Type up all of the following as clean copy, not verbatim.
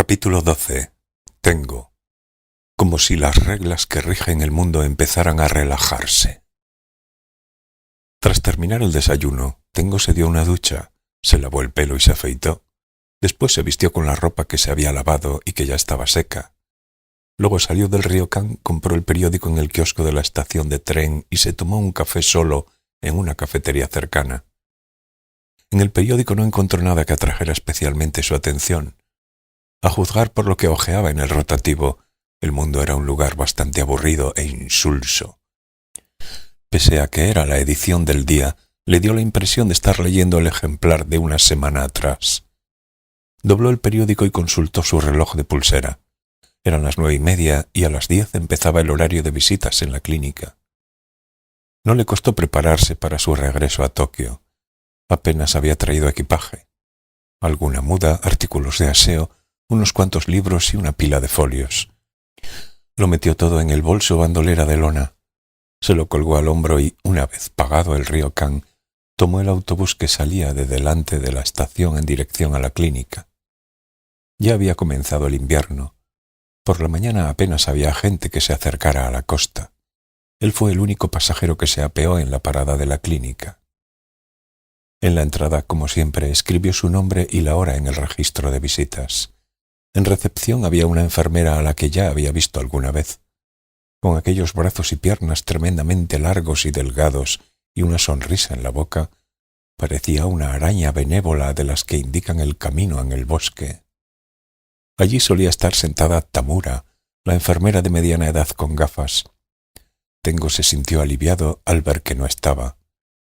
Capítulo 12. Tengo. Como si las reglas que rigen el mundo empezaran a relajarse. Tras terminar el desayuno, Tengo se dio una ducha, se lavó el pelo y se afeitó. Después se vistió con la ropa que se había lavado y que ya estaba seca. Luego salió del ryokan, compró el periódico en el kiosco de la estación de tren y se tomó un café solo en una cafetería cercana. En el periódico no encontró nada que atrajera especialmente su atención. A juzgar por lo que hojeaba en el rotativo, el mundo era un lugar bastante aburrido e insulso. Pese a que era la edición del día, le dio la impresión de estar leyendo el ejemplar de una semana atrás. Dobló el periódico y consultó su reloj de pulsera. Eran las 9:30 y a las 10 empezaba el horario de visitas en la clínica. No le costó prepararse para su regreso a Tokio. Apenas había traído equipaje. Alguna muda, artículos de aseo, unos cuantos libros y una pila de folios. Lo metió todo en el bolso bandolera de lona. Se lo colgó al hombro y, una vez pagado el ryokan, tomó el autobús que salía de delante de la estación en dirección a la clínica. Ya había comenzado el invierno. Por la mañana apenas había gente que se acercara a la costa. Él fue el único pasajero que se apeó en la parada de la clínica. En la entrada, como siempre, escribió su nombre y la hora en el registro de visitas. En recepción había una enfermera a la que ya había visto alguna vez. Con aquellos brazos y piernas tremendamente largos y delgados y una sonrisa en la boca, parecía una araña benévola de las que indican el camino en el bosque. Allí solía estar sentada Tamura, la enfermera de mediana edad con gafas. Tengo se sintió aliviado al ver que no estaba.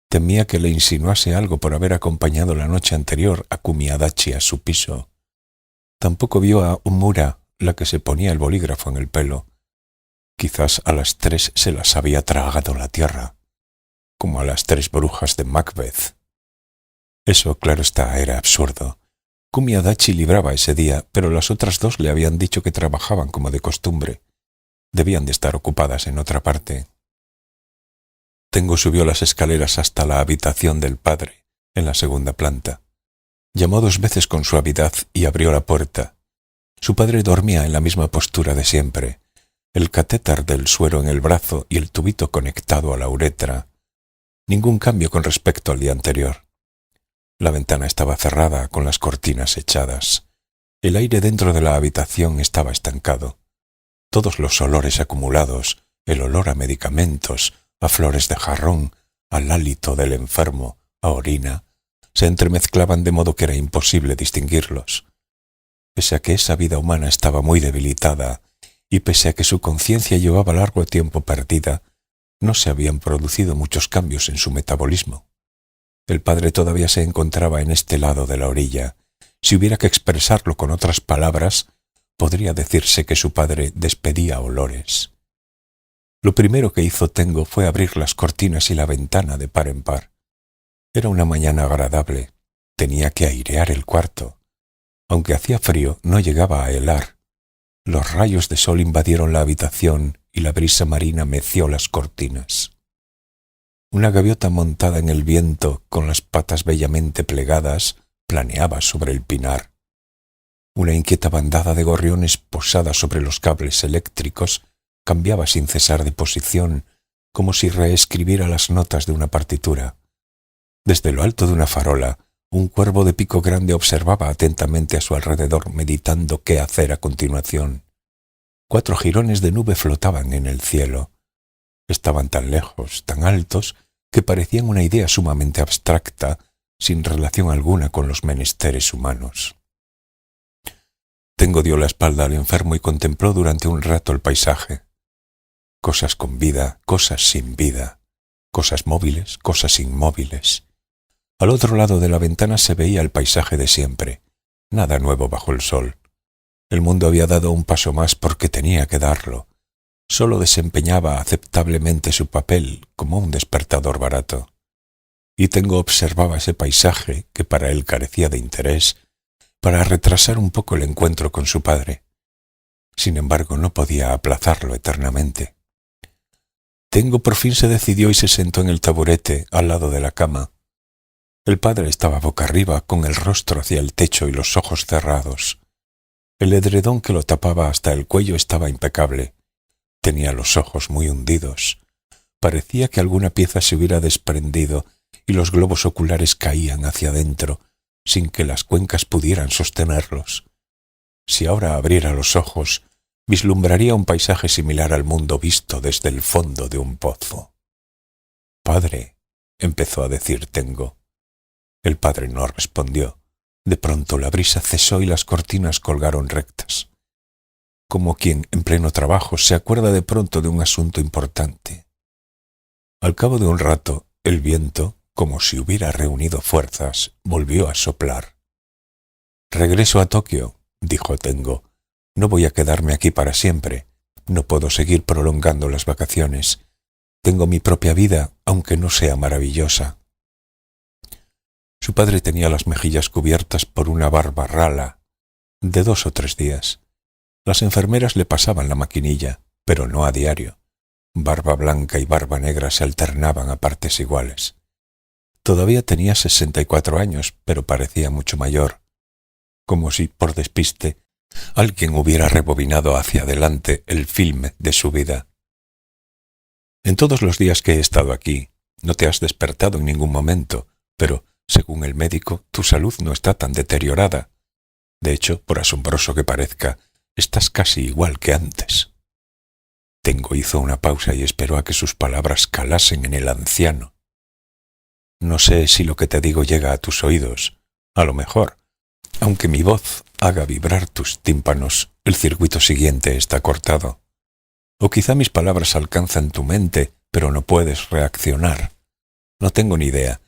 Temía que le insinuase algo por haber acompañado la noche anterior a Kumi Adachi a su piso. Tampoco vio a Umura, la que se ponía el bolígrafo en el pelo. Quizás a las 3 se las había tragado la tierra, como a las 3 brujas de Macbeth. Eso, claro está, era absurdo. Kumi Adachi libraba ese día, pero las otras dos le habían dicho que trabajaban como de costumbre. Debían de estar ocupadas en otra parte. Tengo subió las escaleras hasta la habitación del padre, en la segunda planta. Llamó 2 veces con suavidad y abrió la puerta. Su padre dormía en la misma postura de siempre, el catéter del suero en el brazo y el tubito conectado a la uretra. Ningún cambio con respecto al día anterior. La ventana estaba cerrada con las cortinas echadas. El aire dentro de la habitación estaba estancado. Todos los olores acumulados, el olor a medicamentos, a flores de jarrón, al hálito del enfermo, a orina, se entremezclaban de modo que era imposible distinguirlos. Pese a que esa vida humana estaba muy debilitada y pese a que su conciencia llevaba largo tiempo perdida, no se habían producido muchos cambios en su metabolismo. El padre todavía se encontraba en este lado de la orilla. Si hubiera que expresarlo con otras palabras, podría decirse que su padre despedía olores. Lo primero que hizo Tengo fue abrir las cortinas y la ventana de par en par. Era una mañana agradable. Tenía que airear el cuarto. Aunque hacía frío, no llegaba a helar. Los rayos de sol invadieron la habitación y la brisa marina meció las cortinas. Una gaviota montada en el viento, con las patas bellamente plegadas, planeaba sobre el pinar. Una inquieta bandada de gorriones posada sobre los cables eléctricos cambiaba sin cesar de posición, como si reescribiera las notas de una partitura. Desde lo alto de una farola, un cuervo de pico grande observaba atentamente a su alrededor, meditando qué hacer a continuación. 4 jirones de nube flotaban en el cielo. Estaban tan lejos, tan altos, que parecían una idea sumamente abstracta, sin relación alguna con los menesteres humanos. Tengo dio la espalda al enfermo y contempló durante un rato el paisaje. Cosas con vida, cosas sin vida, cosas móviles, cosas inmóviles. Al otro lado de la ventana se veía el paisaje de siempre, nada nuevo bajo el sol. El mundo había dado un paso más porque tenía que darlo. Solo desempeñaba aceptablemente su papel como un despertador barato. Y Tengo observaba ese paisaje que para él carecía de interés, para retrasar un poco el encuentro con su padre. Sin embargo, no podía aplazarlo eternamente. Tengo por fin se decidió y se sentó en el taburete al lado de la cama. El padre estaba boca arriba con el rostro hacia el techo y los ojos cerrados. El edredón que lo tapaba hasta el cuello estaba impecable. Tenía los ojos muy hundidos. Parecía que alguna pieza se hubiera desprendido y los globos oculares caían hacia adentro, sin que las cuencas pudieran sostenerlos. Si ahora abriera los ojos, vislumbraría un paisaje similar al mundo visto desde el fondo de un pozo. «Padre», empezó a decir Tengo. El padre no respondió. De pronto la brisa cesó y las cortinas colgaron rectas, como quien en pleno trabajo se acuerda de pronto de un asunto importante. Al cabo de un rato, el viento, como si hubiera reunido fuerzas, volvió a soplar. «Regreso a Tokio», dijo Tengo. «No voy a quedarme aquí para siempre. No puedo seguir prolongando las vacaciones. Tengo mi propia vida, aunque no sea maravillosa». Su padre tenía las mejillas cubiertas por una barba rala, de 2 o 3 días. Las enfermeras le pasaban la maquinilla, pero no a diario. Barba blanca y barba negra se alternaban a partes iguales. Todavía tenía 64 años, pero parecía mucho mayor, como si, por despiste, alguien hubiera rebobinado hacia adelante el filme de su vida. «En todos los días que he estado aquí, no te has despertado en ningún momento, pero, según el médico, tu salud no está tan deteriorada. De hecho, por asombroso que parezca, estás casi igual que antes». Tengo hizo una pausa y esperó a que sus palabras calasen en el anciano. «No sé si lo que te digo llega a tus oídos. A lo mejor, aunque mi voz haga vibrar tus tímpanos, el circuito siguiente está cortado. O quizá mis palabras alcanzan tu mente, pero no puedes reaccionar. No tengo ni idea.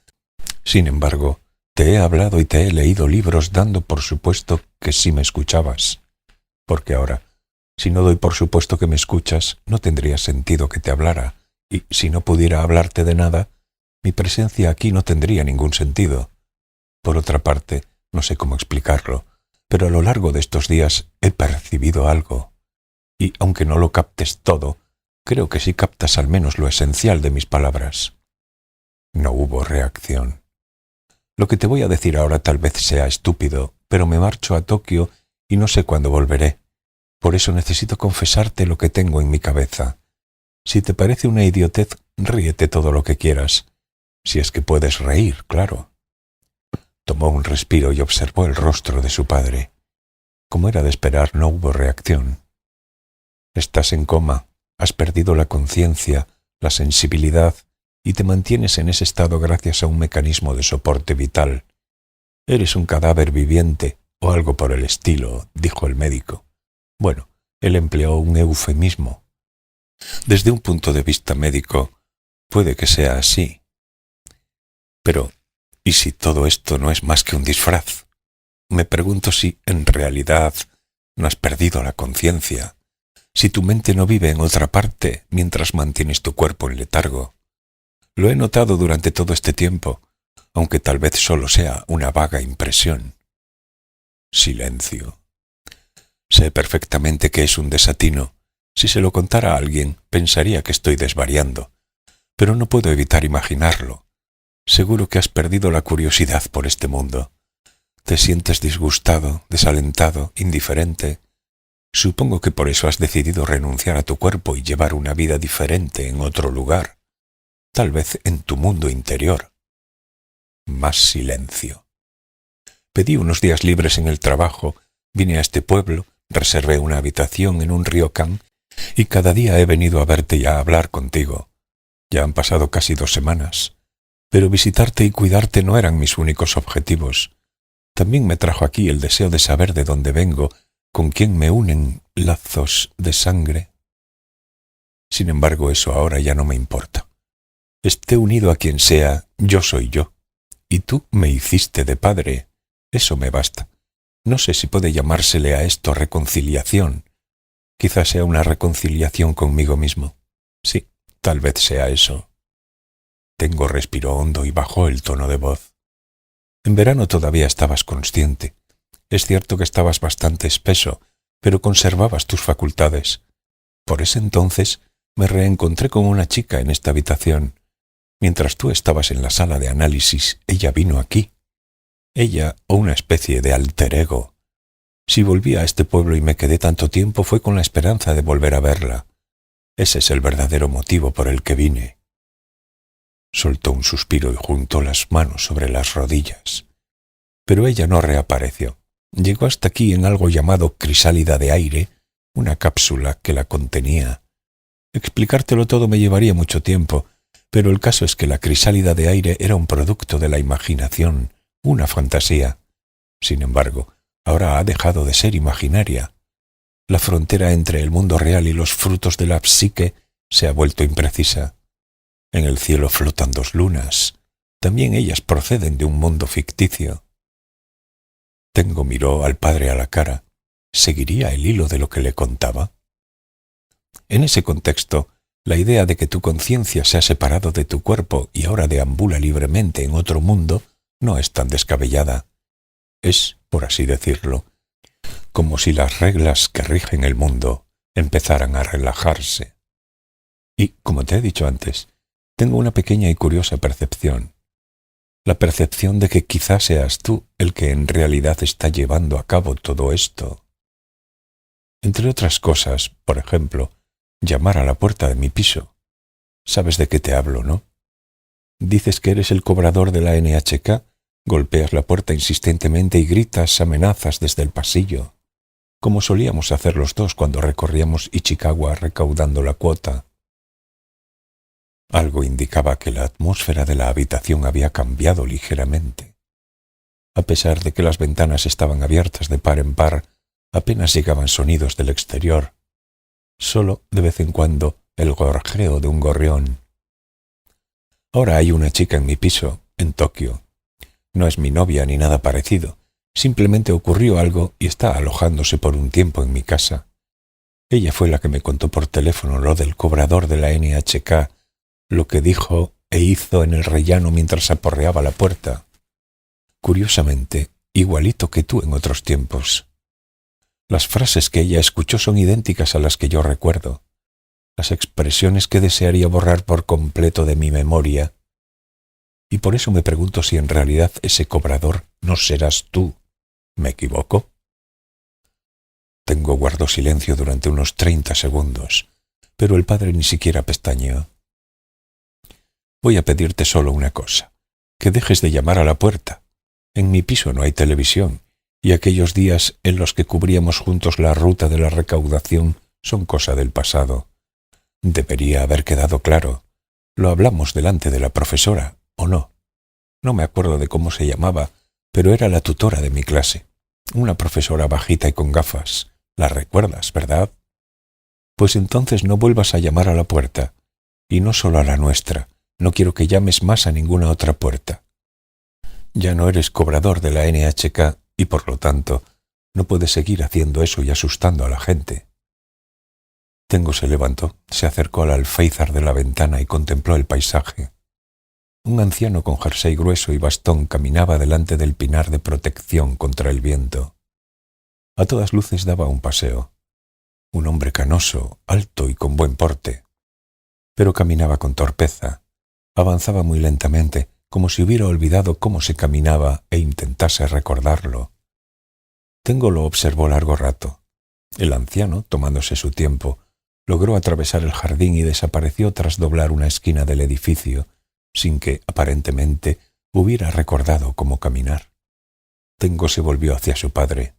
Sin embargo, te he hablado y te he leído libros dando por supuesto que sí me escuchabas. Porque ahora, si no doy por supuesto que me escuchas, no tendría sentido que te hablara, y si no pudiera hablarte de nada, mi presencia aquí no tendría ningún sentido. Por otra parte, no sé cómo explicarlo, pero a lo largo de estos días he percibido algo, y aunque no lo captes todo, creo que sí captas al menos lo esencial de mis palabras». No hubo reacción. «Lo que te voy a decir ahora tal vez sea estúpido, pero me marcho a Tokio y no sé cuándo volveré. Por eso necesito confesarte lo que tengo en mi cabeza. Si te parece una idiotez, ríete todo lo que quieras. Si es que puedes reír, claro». Tomó un respiro y observó el rostro de su padre. Como era de esperar, no hubo reacción. «Estás en coma, has perdido la conciencia, la sensibilidad, y te mantienes en ese estado gracias a un mecanismo de soporte vital. Eres un cadáver viviente, o algo por el estilo», dijo el médico. Bueno, él empleó un eufemismo. Desde un punto de vista médico, puede que sea así. Pero, ¿y si todo esto no es más que un disfraz? Me pregunto si, en realidad, no has perdido la conciencia, si tu mente no vive en otra parte mientras mantienes tu cuerpo en letargo. Lo he notado durante todo este tiempo, aunque tal vez solo sea una vaga impresión. Silencio. Sé perfectamente que es un desatino. Si se lo contara a alguien, pensaría que estoy desvariando, pero no puedo evitar imaginarlo. Seguro que has perdido la curiosidad por este mundo. Te sientes disgustado, desalentado, indiferente. Supongo que por eso has decidido renunciar a tu cuerpo y llevar una vida diferente en otro lugar, tal vez en tu mundo interior. Más silencio. Pedí unos días libres en el trabajo, vine a este pueblo, reservé una habitación en un ryokan y cada día he venido a verte y a hablar contigo. Ya han pasado casi 2 semanas, pero visitarte y cuidarte no eran mis únicos objetivos. También me trajo aquí el deseo de saber de dónde vengo, con quién me unen lazos de sangre. Sin embargo, eso ahora ya no me importa. Esté unido a quien sea, yo soy yo. Y tú me hiciste de padre. Eso me basta. No sé si puede llamársele a esto reconciliación. Quizás sea una reconciliación conmigo mismo. Sí, tal vez sea eso. Tengo respiró hondo y bajó el tono de voz. En verano todavía estabas consciente. Es cierto que estabas bastante espeso, pero conservabas tus facultades. Por ese entonces me reencontré con una chica en esta habitación. Mientras tú estabas en la sala de análisis, ella vino aquí. Ella, o una especie de alter ego. Si volví a este pueblo y me quedé tanto tiempo fue con la esperanza de volver a verla. Ese es el verdadero motivo por el que vine. Soltó un suspiro y juntó las manos sobre las rodillas. Pero ella no reapareció. Llegó hasta aquí en algo llamado crisálida de aire, una cápsula que la contenía. Explicártelo todo me llevaría mucho tiempo, pero el caso es que la crisálida de aire era un producto de la imaginación, una fantasía. Sin embargo, ahora ha dejado de ser imaginaria. La frontera entre el mundo real y los frutos de la psique se ha vuelto imprecisa. En el cielo flotan 2 lunas. También ellas proceden de un mundo ficticio. Tengo miró al padre a la cara. ¿Seguiría el hilo de lo que le contaba? En ese contexto, la idea de que tu conciencia se ha separado de tu cuerpo y ahora deambula libremente en otro mundo no es tan descabellada. Es, por así decirlo, como si las reglas que rigen el mundo empezaran a relajarse. Y, como te he dicho antes, tengo una pequeña y curiosa percepción. La percepción de que quizás seas tú el que en realidad está llevando a cabo todo esto. Entre otras cosas, por ejemplo, llamar a la puerta de mi piso. Sabes de qué te hablo, ¿no? Dices que eres el cobrador de la NHK, golpeas la puerta insistentemente y gritas amenazas desde el pasillo, como solíamos hacer los dos cuando recorríamos Ichikawa recaudando la cuota. Algo indicaba que la atmósfera de la habitación había cambiado ligeramente. A pesar de que las ventanas estaban abiertas de par en par, apenas llegaban sonidos del exterior. Solo, de vez en cuando, el gorjeo de un gorrión. Ahora hay una chica en mi piso, en Tokio. No es mi novia ni nada parecido. Simplemente ocurrió algo y está alojándose por un tiempo en mi casa. Ella fue la que me contó por teléfono lo del cobrador de la NHK, lo que dijo e hizo en el rellano mientras aporreaba la puerta. Curiosamente, igualito que tú en otros tiempos. Las frases que ella escuchó son idénticas a las que yo recuerdo. Las expresiones que desearía borrar por completo de mi memoria. Y por eso me pregunto si en realidad ese cobrador no serás tú. ¿Me equivoco? Guardó silencio durante unos 30 segundos, pero el padre ni siquiera pestañeó. Voy a pedirte solo una cosa, que dejes de llamar a la puerta. En mi piso no hay televisión, y aquellos días en los que cubríamos juntos la ruta de la recaudación son cosa del pasado. Debería haber quedado claro. Lo hablamos delante de la profesora, ¿o no? No me acuerdo de cómo se llamaba, pero era la tutora de mi clase. Una profesora bajita y con gafas. La recuerdas, ¿verdad? Pues entonces no vuelvas a llamar a la puerta. Y no solo a la nuestra. No quiero que llames más a ninguna otra puerta. Ya no eres cobrador de la NHK y por lo tanto no puedes seguir haciendo eso y asustando a la gente. Tengo se levantó, se acercó al alféizar de la ventana y contempló el paisaje. Un anciano con jersey grueso y bastón caminaba delante del pinar de protección contra el viento. A todas luces daba un paseo. Un hombre canoso, alto y con buen porte. Pero caminaba con torpeza. Avanzaba muy lentamente, como si hubiera olvidado cómo se caminaba e intentase recordarlo. Tengo lo observó largo rato. El anciano, tomándose su tiempo, logró atravesar el jardín y desapareció tras doblar una esquina del edificio, sin que, aparentemente, hubiera recordado cómo caminar. Tengo se volvió hacia su padre.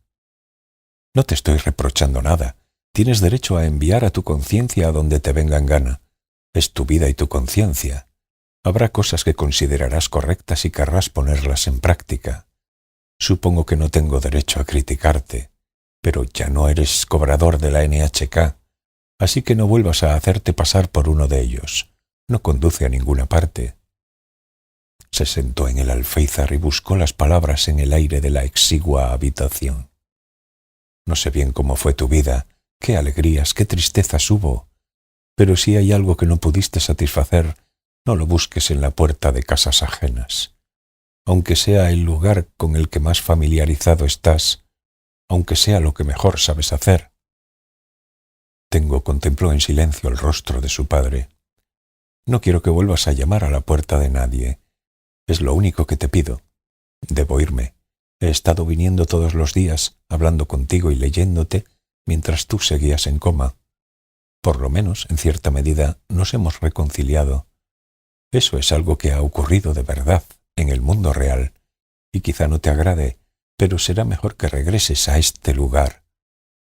No te estoy reprochando nada. Tienes derecho a enviar a tu conciencia a donde te venga en gana. Es tu vida y tu conciencia. Habrá cosas que considerarás correctas y querrás ponerlas en práctica. Supongo que no tengo derecho a criticarte, pero ya no eres cobrador de la NHK, así que no vuelvas a hacerte pasar por uno de ellos. No conduce a ninguna parte. Se sentó en el alféizar y buscó las palabras en el aire de la exigua habitación. No sé bien cómo fue tu vida, qué alegrías, qué tristezas hubo, pero si hay algo que no pudiste satisfacer, no lo busques en la puerta de casas ajenas. Aunque sea el lugar con el que más familiarizado estás, aunque sea lo que mejor sabes hacer. Tengo contempló en silencio el rostro de su padre. No quiero que vuelvas a llamar a la puerta de nadie. Es lo único que te pido. Debo irme. He estado viniendo todos los días, hablando contigo y leyéndote, mientras tú seguías en coma. Por lo menos, en cierta medida, nos hemos reconciliado. Eso es algo que ha ocurrido de verdad, en el mundo real, y quizá no te agrade, pero será mejor que regreses a este lugar,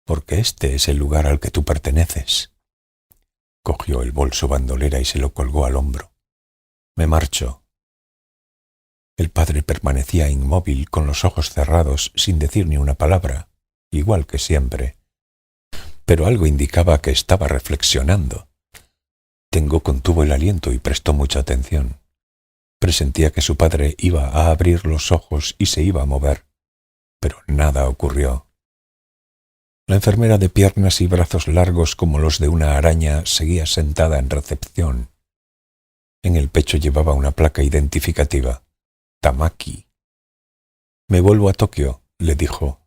porque este es el lugar al que tú perteneces. Cogió el bolso bandolera y se lo colgó al hombro. Me marcho. El padre permanecía inmóvil con los ojos cerrados sin decir ni una palabra, igual que siempre. Pero algo indicaba que estaba reflexionando. Tengo contuvo el aliento y prestó mucha atención. Presentía que su padre iba a abrir los ojos y se iba a mover, pero nada ocurrió. La enfermera de piernas y brazos largos como los de una araña seguía sentada en recepción. En el pecho llevaba una placa identificativa. Tamaki. Me vuelvo a Tokio, le dijo.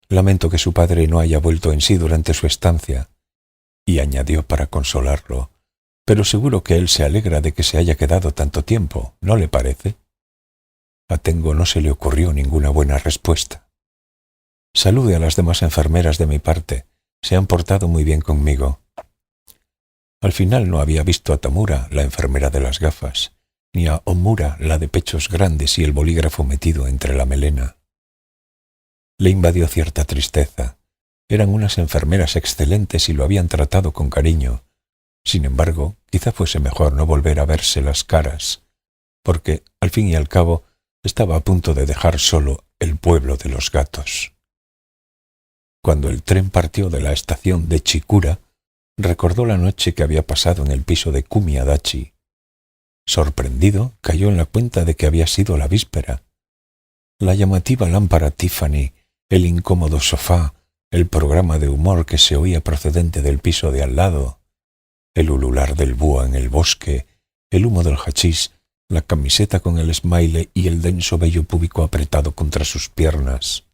Lamento que su padre no haya vuelto en sí durante su estancia. Y añadió para consolarlo, pero seguro que él se alegra de que se haya quedado tanto tiempo, ¿no le parece? A Tengo no se le ocurrió ninguna buena respuesta. Salude a las demás enfermeras de mi parte, se han portado muy bien conmigo. Al final no había visto a Tamura, la enfermera de las gafas, ni a Omura, la de pechos grandes y el bolígrafo metido entre la melena. Le invadió cierta tristeza. Eran unas enfermeras excelentes y lo habían tratado con cariño. Sin embargo, quizá fuese mejor no volver a verse las caras, porque, al fin y al cabo, estaba a punto de dejar solo el pueblo de los gatos. Cuando el tren partió de la estación de Chikura, recordó la noche que había pasado en el piso de Kumiadachi. Sorprendido, cayó en la cuenta de que había sido la víspera. La llamativa lámpara Tiffany, el incómodo sofá, el programa de humor que se oía procedente del piso de al lado, el ulular del búho en el bosque, el humo del hachís, la camiseta con el smiley y el denso vello púbico apretado contra sus piernas.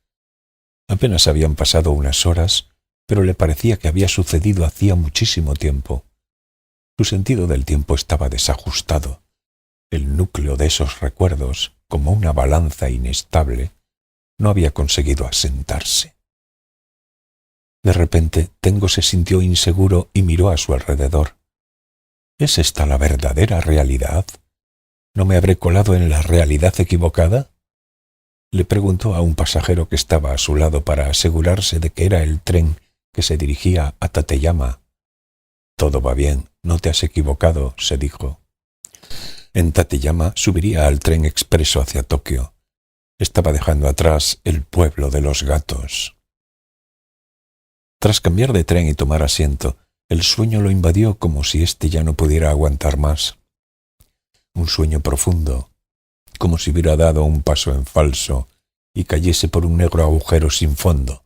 Apenas habían pasado unas horas, pero le parecía que había sucedido hacía muchísimo tiempo. Su sentido del tiempo estaba desajustado. El núcleo de esos recuerdos, como una balanza inestable, no había conseguido asentarse. De repente, Tengo se sintió inseguro y miró a su alrededor. ¿Es esta la verdadera realidad? ¿No me habré colado en la realidad equivocada? Le preguntó a un pasajero que estaba a su lado para asegurarse de que era el tren que se dirigía a Tateyama. Todo va bien, no te has equivocado, se dijo. En Tateyama subiría al tren expreso hacia Tokio. Estaba dejando atrás el pueblo de los gatos. Tras cambiar de tren y tomar asiento, el sueño lo invadió como si éste ya no pudiera aguantar más. Un sueño profundo, como si hubiera dado un paso en falso y cayese por un negro agujero sin fondo.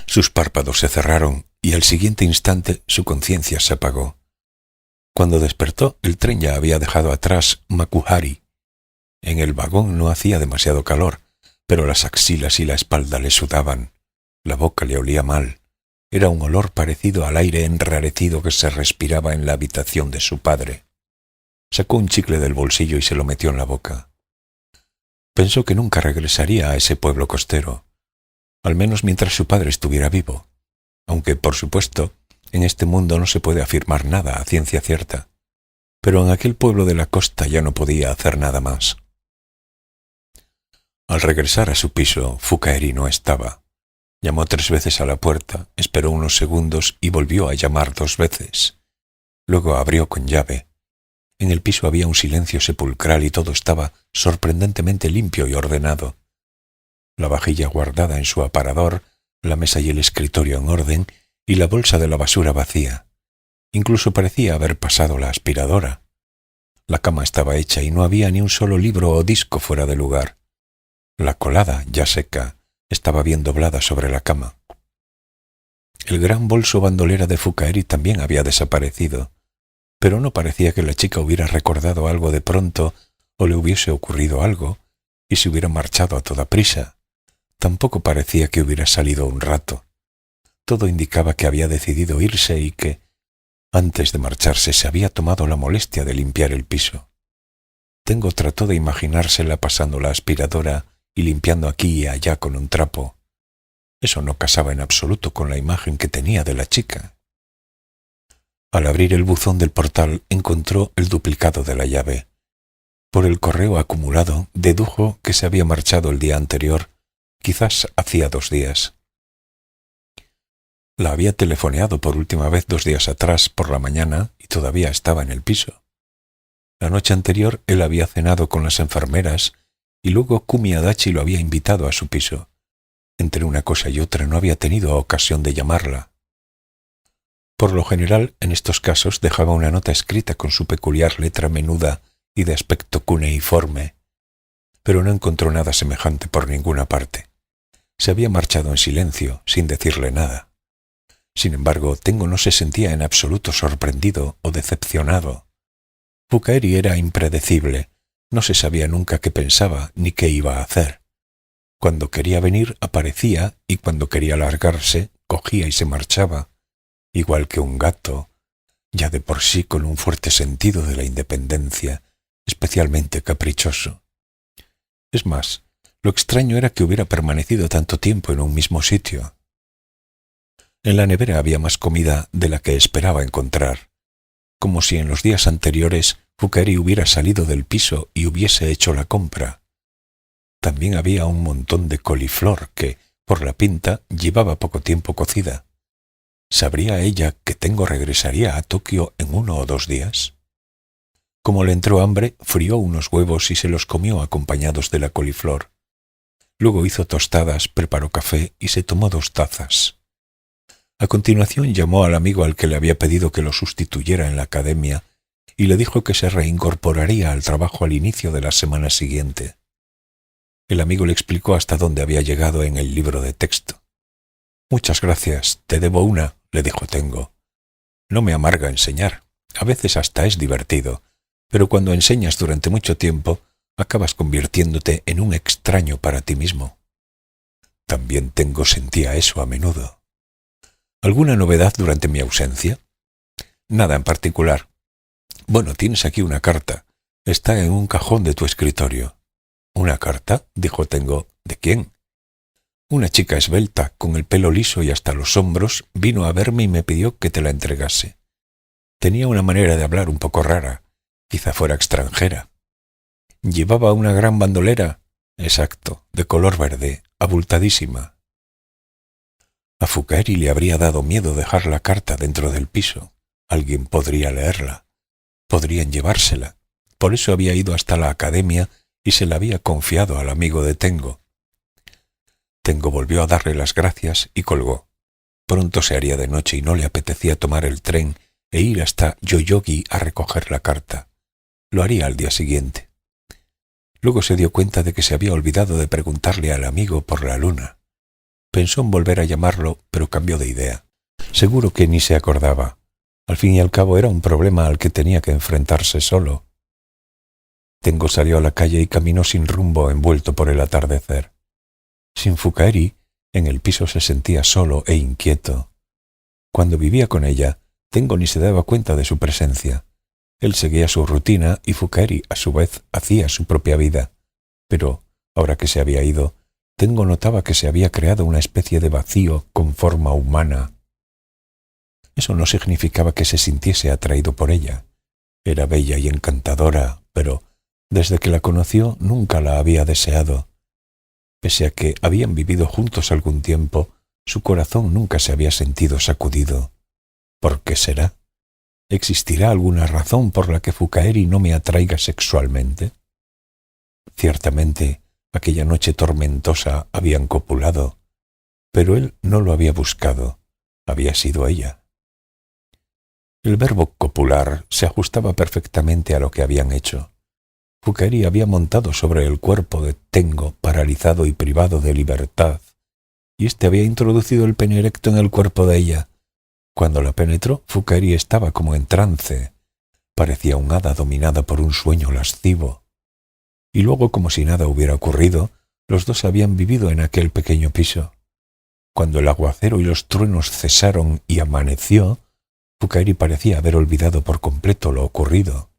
Sus párpados se cerraron y al siguiente instante su conciencia se apagó. Cuando despertó, el tren ya había dejado atrás Makuhari. En el vagón no hacía demasiado calor, pero las axilas y la espalda le sudaban. La boca le olía mal. Era un olor parecido al aire enrarecido que se respiraba en la habitación de su padre. Sacó un chicle del bolsillo y se lo metió en la boca. Pensó que nunca regresaría a ese pueblo costero, al menos mientras su padre estuviera vivo, aunque, por supuesto, en este mundo no se puede afirmar nada a ciencia cierta, pero en aquel pueblo de la costa ya no podía hacer nada más. Al regresar a su piso, Fukaeri no estaba. Llamó 3 veces a la puerta, esperó unos segundos y volvió a llamar 2 veces. Luego abrió con llave. En el piso había un silencio sepulcral y todo estaba sorprendentemente limpio y ordenado. La vajilla guardada en su aparador, la mesa y el escritorio en orden y la bolsa de la basura vacía. Incluso parecía haber pasado la aspiradora. La cama estaba hecha y no había ni un solo libro o disco fuera de lugar. La colada, ya seca, estaba bien doblada sobre la cama. El gran bolso bandolera de Fukaeri también había desaparecido, pero no parecía que la chica hubiera recordado algo de pronto o le hubiese ocurrido algo y se hubiera marchado a toda prisa. Tampoco parecía que hubiera salido un rato. Todo indicaba que había decidido irse y que, antes de marcharse, se había tomado la molestia de limpiar el piso. Tengo trató de imaginársela pasando la aspiradora y limpiando aquí y allá con un trapo. Eso no casaba en absoluto con la imagen que tenía de la chica. Al abrir el buzón del portal encontró el duplicado de la llave. Por el correo acumulado dedujo que se había marchado el día anterior, quizás hacía 2 días. La había telefoneado por última vez 2 días atrás por la mañana y todavía estaba en el piso. La noche anterior él había cenado con las enfermeras y luego Kumi Adachi lo había invitado a su piso. Entre una cosa y otra no había tenido ocasión de llamarla. Por lo general, en estos casos dejaba una nota escrita con su peculiar letra menuda y de aspecto cuneiforme, pero no encontró nada semejante por ninguna parte. Se había marchado en silencio, sin decirle nada. Sin embargo, Tengo no se sentía en absoluto sorprendido o decepcionado. Fukaeri era impredecible, no se sabía nunca qué pensaba ni qué iba a hacer. Cuando quería venir aparecía y cuando quería largarse cogía y se marchaba, igual que un gato, ya de por sí con un fuerte sentido de la independencia, especialmente caprichoso. Es más, lo extraño era que hubiera permanecido tanto tiempo en un mismo sitio. En la nevera había más comida de la que esperaba encontrar, como si en los días anteriores Fukaeri hubiera salido del piso y hubiese hecho la compra. También había un montón de coliflor que, por la pinta, llevaba poco tiempo cocida. ¿Sabría ella que Tengo regresaría a Tokio en 1 o 2 días? Como le entró hambre, frió unos huevos y se los comió acompañados de la coliflor. Luego hizo tostadas, preparó café y se tomó 2 tazas. A continuación llamó al amigo al que le había pedido que lo sustituyera en la academia y le dijo que se reincorporaría al trabajo al inicio de la semana siguiente. El amigo le explicó hasta dónde había llegado en el libro de texto. «Muchas gracias, te debo una», le dijo Tengo. «No me amarga enseñar, a veces hasta es divertido, pero cuando enseñas durante mucho tiempo, acabas convirtiéndote en un extraño para ti mismo». También Tengo sentía eso a menudo. ¿Alguna novedad durante mi ausencia? Nada en particular. Bueno, tienes aquí una carta. Está en un cajón de tu escritorio. ¿Una carta?, dijo Tengo. ¿De quién? Una chica esbelta, con el pelo liso y hasta los hombros, vino a verme y me pidió que te la entregase. Tenía una manera de hablar un poco rara. Quizá fuera extranjera. ¿Llevaba una gran bandolera? Exacto, de color verde, abultadísima. A Fukaeri le habría dado miedo dejar la carta dentro del piso. Alguien podría leerla. Podrían llevársela. Por eso había ido hasta la academia y se la había confiado al amigo de Tengo. Tengo volvió a darle las gracias y colgó. Pronto se haría de noche y no le apetecía tomar el tren e ir hasta Yoyogi a recoger la carta. Lo haría al día siguiente. Luego se dio cuenta de que se había olvidado de preguntarle al amigo por la luna. Pensó en volver a llamarlo, pero cambió de idea. Seguro que ni se acordaba. Al fin y al cabo era un problema al que tenía que enfrentarse solo. Tengo salió a la calle y caminó sin rumbo, envuelto por el atardecer. Sin Fukaeri, en el piso se sentía solo e inquieto. Cuando vivía con ella, Tengo ni se daba cuenta de su presencia. Él seguía su rutina y Fukaeri, a su vez, hacía su propia vida. Pero, ahora que se había ido, Tengo notaba que se había creado una especie de vacío con forma humana. Eso no significaba que se sintiese atraído por ella. Era bella y encantadora, pero desde que la conoció nunca la había deseado. Pese a que habían vivido juntos algún tiempo, su corazón nunca se había sentido sacudido. ¿Por qué será? ¿Existirá alguna razón por la que Fukaeri no me atraiga sexualmente? Ciertamente, aquella noche tormentosa habían copulado, pero él no lo había buscado, había sido ella. El verbo copular se ajustaba perfectamente a lo que habían hecho. Fukaeri había montado sobre el cuerpo de Tengo, paralizado y privado de libertad, y éste había introducido el pene erecto en el cuerpo de ella. Cuando la penetró, Fukaeri estaba como en trance. Parecía un hada dominada por un sueño lascivo. Y luego, como si nada hubiera ocurrido, los dos habían vivido en aquel pequeño piso. Cuando el aguacero y los truenos cesaron y amaneció, Fukaeri parecía haber olvidado por completo lo ocurrido.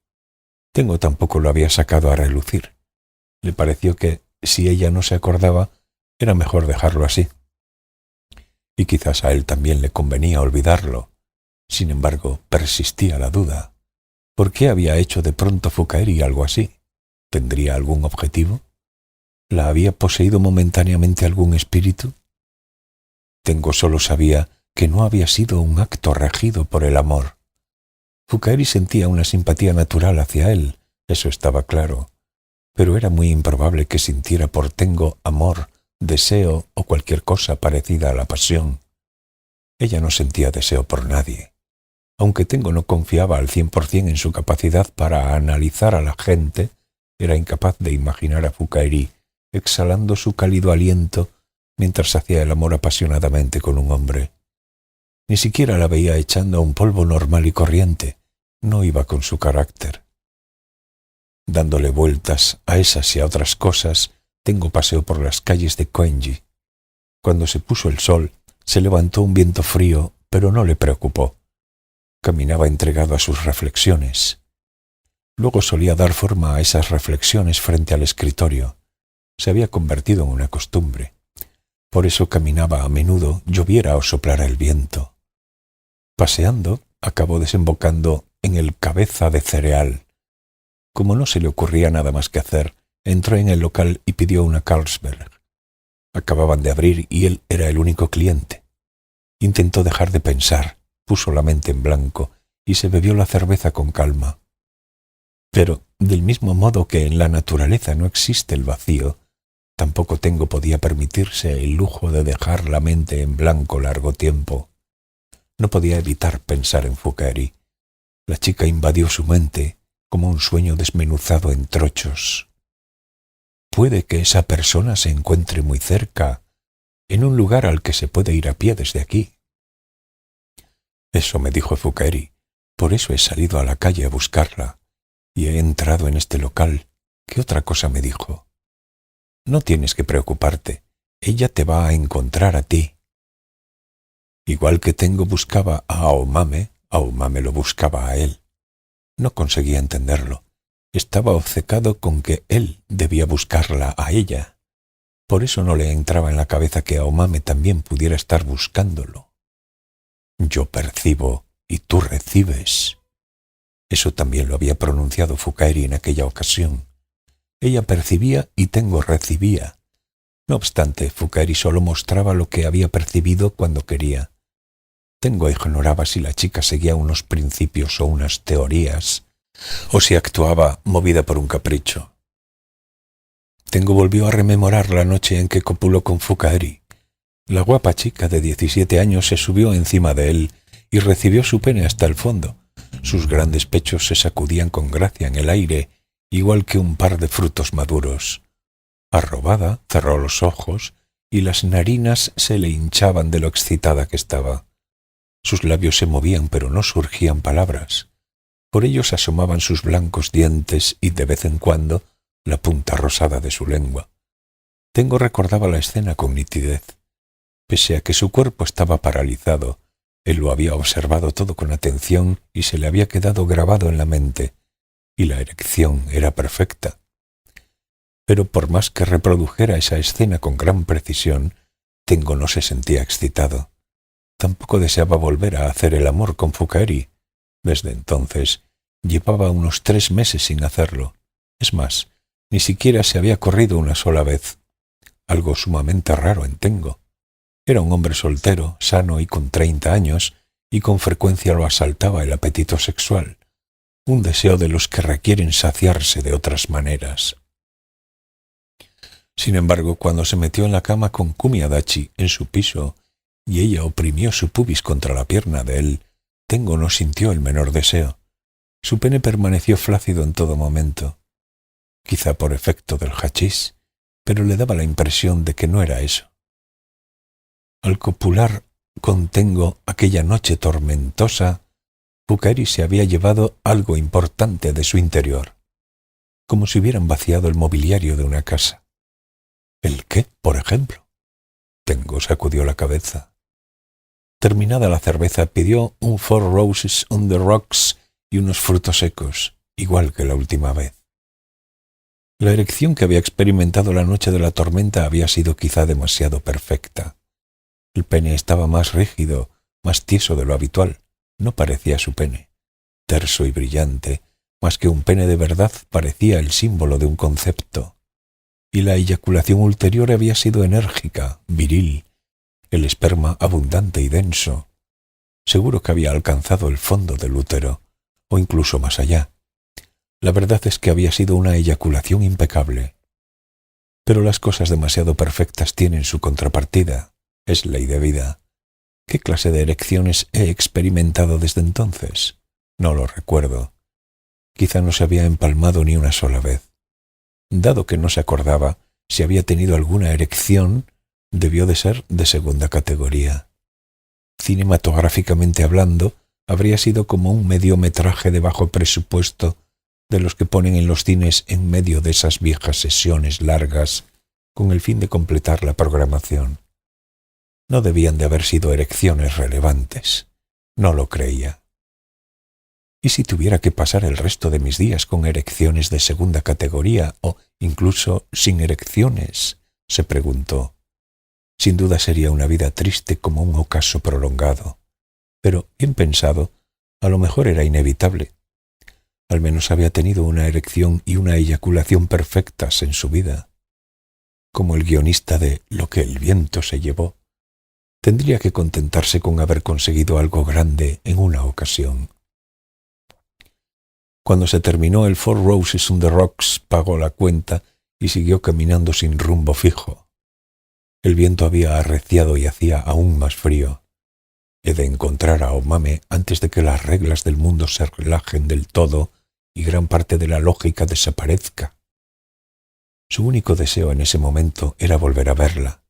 Tengo tampoco lo había sacado a relucir. Le pareció que, si ella no se acordaba, era mejor dejarlo así. Y quizás a él también le convenía olvidarlo. Sin embargo, persistía la duda. ¿Por qué había hecho de pronto Fukaeri algo así? ¿Tendría algún objetivo? ¿La había poseído momentáneamente algún espíritu? Tengo solo sabía que no había sido un acto regido por el amor. Fukaeri sentía una simpatía natural hacia él, eso estaba claro, pero era muy improbable que sintiera por Tengo amor, deseo o cualquier cosa parecida a la pasión. Ella no sentía deseo por nadie. Aunque Tengo no confiaba al 100% en su capacidad para analizar a la gente, era incapaz de imaginar a Fukaeri exhalando su cálido aliento mientras hacía el amor apasionadamente con un hombre. Ni siquiera la veía echando un polvo normal y corriente. No iba con su carácter. Dándole vueltas a esas y a otras cosas, Tengo paseo por las calles de Koenji. Cuando se puso el sol, se levantó un viento frío, pero no le preocupó. Caminaba entregado a sus reflexiones. Luego solía dar forma a esas reflexiones frente al escritorio. Se había convertido en una costumbre. Por eso caminaba a menudo, lloviera o soplara el viento. Paseando, acabó desembocando en el Cabeza de Cereal. Como no se le ocurría nada más que hacer, entró en el local y pidió una Carlsberg. Acababan de abrir y él era el único cliente. Intentó dejar de pensar, puso la mente en blanco y se bebió la cerveza con calma. Pero, del mismo modo que en la naturaleza no existe el vacío, tampoco Tengo podía permitirse el lujo de dejar la mente en blanco largo tiempo. No podía evitar pensar en Fukaeri. La chica invadió su mente como un sueño desmenuzado en trochos. Puede que esa persona se encuentre muy cerca, en un lugar al que se puede ir a pie desde aquí. Eso me dijo Fukaeri, por eso he salido a la calle a buscarla, y he entrado en este local. ¿Qué otra cosa me dijo? No tienes que preocuparte, ella te va a encontrar a ti. Igual que Tengo buscaba a Aomame lo buscaba a él. No conseguía entenderlo. Estaba obcecado con que él debía buscarla a ella. Por eso no le entraba en la cabeza que Aomame también pudiera estar buscándolo. Yo percibo y tú recibes. Eso también lo había pronunciado Fukaeri en aquella ocasión. Ella percibía y Tengo recibía. No obstante, Fukaeri solo mostraba lo que había percibido cuando quería. Tengo ignoraba si la chica seguía unos principios o unas teorías, o si actuaba movida por un capricho. Tengo volvió a rememorar la noche en que copuló con Fukaeri. La guapa chica de 17 años se subió encima de él y recibió su pene hasta el fondo. Sus grandes pechos se sacudían con gracia en el aire, igual que un par de frutos maduros. Arrobada, cerró los ojos y las narinas se le hinchaban de lo excitada que estaba. Sus labios se movían, pero no surgían palabras. Por ellos asomaban sus blancos dientes y, de vez en cuando, la punta rosada de su lengua. Tengo recordaba la escena con nitidez. Pese a que su cuerpo estaba paralizado, él lo había observado todo con atención y se le había quedado grabado en la mente, y la erección era perfecta. Pero por más que reprodujera esa escena con gran precisión, Tengo no se sentía excitado. Tampoco deseaba volver a hacer el amor con Fukaeri. Desde entonces llevaba unos 3 meses sin hacerlo. Es más, ni siquiera se había corrido una sola vez. Algo sumamente raro en Tengo. Era un hombre soltero, sano y con 30 años, y con frecuencia lo asaltaba el apetito sexual, un deseo de los que requieren saciarse de otras maneras. Sin embargo, cuando se metió en la cama con Kumi Adachi en su piso, y ella oprimió su pubis contra la pierna de él, Tengo no sintió el menor deseo. Su pene permaneció flácido en todo momento, quizá por efecto del hachís, pero le daba la impresión de que no era eso. Al copular con Tengo aquella noche tormentosa, Fukaeri se había llevado algo importante de su interior, como si hubieran vaciado el mobiliario de una casa. ¿El qué, por ejemplo? Tengo sacudió la cabeza. Terminada la cerveza, pidió un 4 Roses on the Rocks y unos frutos secos, igual que la última vez. La erección que había experimentado la noche de la tormenta había sido quizá demasiado perfecta. El pene estaba más rígido, más tieso de lo habitual. No parecía su pene. Terso y brillante, más que un pene de verdad, parecía el símbolo de un concepto. Y la eyaculación ulterior había sido enérgica, viril, el esperma abundante y denso. Seguro que había alcanzado el fondo del útero, o incluso más allá. La verdad es que había sido una eyaculación impecable. Pero las cosas demasiado perfectas tienen su contrapartida. Es ley de vida. ¿Qué clase de erecciones he experimentado desde entonces? No lo recuerdo. Quizá no se había empalmado ni una sola vez. Dado que no se acordaba si había tenido alguna erección, debió de ser de segunda categoría. Cinematográficamente hablando, habría sido como un mediometraje de bajo presupuesto de los que ponen en los cines en medio de esas viejas sesiones largas con el fin de completar la programación. No debían de haber sido erecciones relevantes. No lo creía. ¿Y si tuviera que pasar el resto de mis días con erecciones de segunda categoría o incluso sin erecciones? Se preguntó. Sin duda sería una vida triste como un ocaso prolongado. Pero, bien pensado, a lo mejor era inevitable. Al menos había tenido una erección y una eyaculación perfectas en su vida. Como el guionista de Lo que el viento se llevó, tendría que contentarse con haber conseguido algo grande en una ocasión. Cuando se terminó el Four Roses on the Rocks, pagó la cuenta y siguió caminando sin rumbo fijo. El viento había arreciado y hacía aún más frío. He de encontrar a Omame antes de que las reglas del mundo se relajen del todo y gran parte de la lógica desaparezca. Su único deseo en ese momento era volver a verla.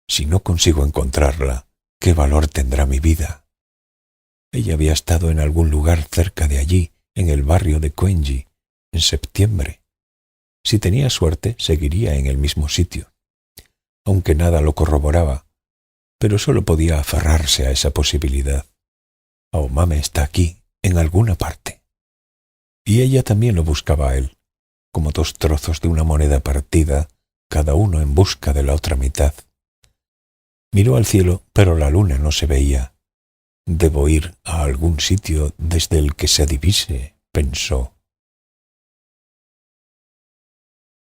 Si no consigo encontrarla, ¿qué valor tendrá mi vida? Ella había estado en algún lugar cerca de allí, en el barrio de Quenji, en septiembre. Si tenía suerte, seguiría en el mismo sitio. Aunque nada lo corroboraba, pero solo podía aferrarse a esa posibilidad. Aomame está aquí, en alguna parte. Y ella también lo buscaba a él, como dos trozos de una moneda partida, cada uno en busca de la otra mitad. Miró al cielo, pero la luna no se veía. Debo ir a algún sitio desde el que se divise, pensó.